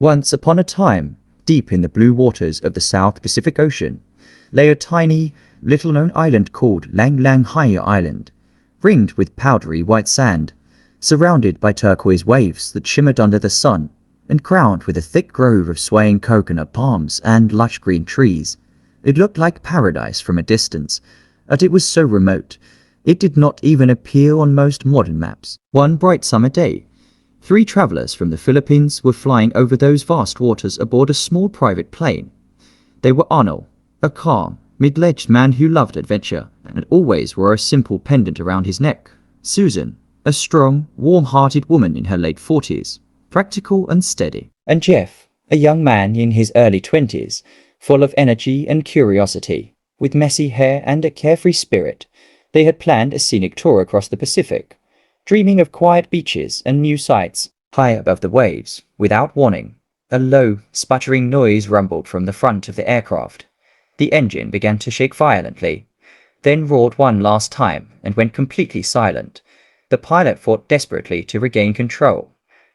Once upon a time, deep in the blue waters of the South Pacific Ocean, lay a tiny, little-known island called HIYA Island, ringed with powdery white sand, surrounded by turquoise waves that shimmered under the sun, and crowned with a thick grove of swaying coconut palms and lush green trees. It looked like paradise from a distance, but it was so remote, it did not even appear on most modern maps. One bright summer day, 3 travelers from the Philippines were flying over those vast waters aboard a small private plane. They were Arnold, a calm, middle-aged man who loved adventure and always wore a simple pendant around his neck. Susan, a strong, warm-hearted woman in her late 40s, practical and steady. And Jeff, a young man in his early 20s, full of energy and curiosity, with messy hair and a carefree spirit. They had planned a scenic tour across the Pacific, dreaming of quiet beaches and new sights. High above the waves, without warning, a low, sputtering noise rumbled from the front of the aircraft. The engine began to shake violently, then roared one last time and went completely silent. The pilot fought desperately to regain control,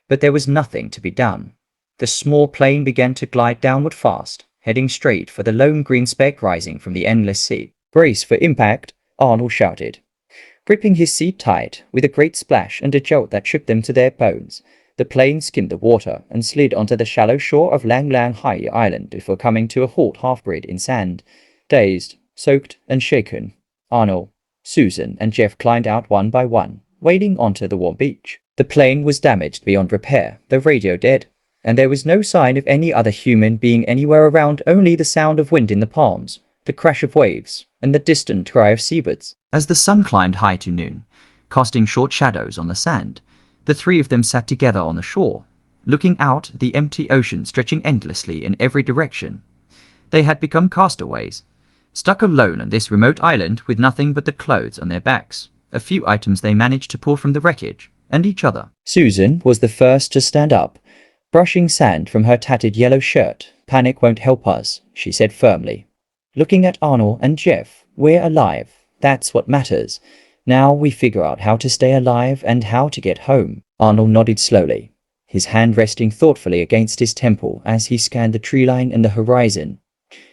but there was nothing to be done. The small plane began to glide downward fast, heading straight for the lone green speck rising from the endless sea. "Brace for impact," Arnold shouted, gripping his seat tight. With a great splash and a jolt that shook them to their bones, the plane skimmed the water and slid onto the shallow shore of HIYA Island before coming to a halt half-buried in sand. Dazed, soaked, and shaken, Arnold, Susan, and Jeff climbed out one by one, wading onto the warm beach. The plane was damaged beyond repair, the radio dead, and there was no sign of any other human being anywhere around, only the sound of wind in the palms, the crash of waves, and the distant cry of seabirds. As the sun climbed high to noon, casting short shadows on the sand, the 3 of them sat together on the shore, looking out at the empty ocean stretching endlessly in every direction. They had become castaways, stuck alone on this remote island with nothing but the clothes on their backs, a few items they managed to pull from the wreckage, and each other. Susan was the first to stand up, brushing sand from her tattered yellow shirt. "Panic won't help us," she said firmly. Looking at Arnold and Jeff, "We're alive. That's what matters. Now we figure out how to stay alive and how to get home." Arnold nodded slowly, his hand resting thoughtfully against his temple as he scanned the tree line and the horizon.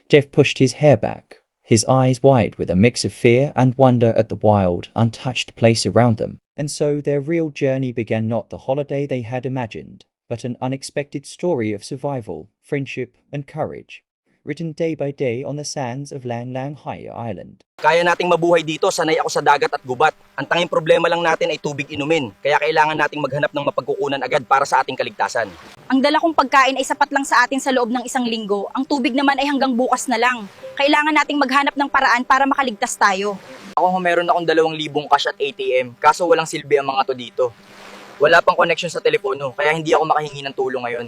Jeff pushed his hair back, his eyes wide with a mix of fear and wonder at the wild, untouched place around them. And so their real journey began, not the holiday they had imagined, but an unexpected story of survival, friendship, and courage, written day by day on the sands of HIYA Island. Kaya nating mabuhay dito, sanay ako sa dagat at gubat. Ang tanging problema lang natin ay tubig inumin, kaya kailangan nating maghanap ng mapagkukunan agad para sa ating kaligtasan. Ang dala kong pagkain ay sapat lang sa atin sa loob ng 1 linggo. Ang tubig naman ay hanggang bukas na lang. Kailangan nating maghanap ng paraan para makaligtas tayo. Ako meron akong 2,000 cash at ATM, kaso walang silbi ang mga to dito. Wala pang connection sa telepono, kaya hindi ako makahingi ng tulong ngayon.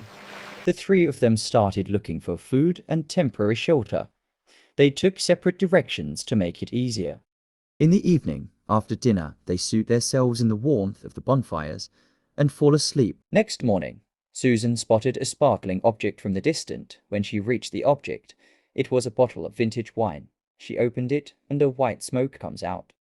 The 3 of them started looking for food and temporary shelter. They took separate directions to make it easier. In the evening, after dinner, they suit themselves in the warmth of the bonfires and fall asleep. Next morning, Susan spotted a sparkling object from the distance. When she reached the object, it was a bottle of vintage wine. She opened it and a white smoke comes out.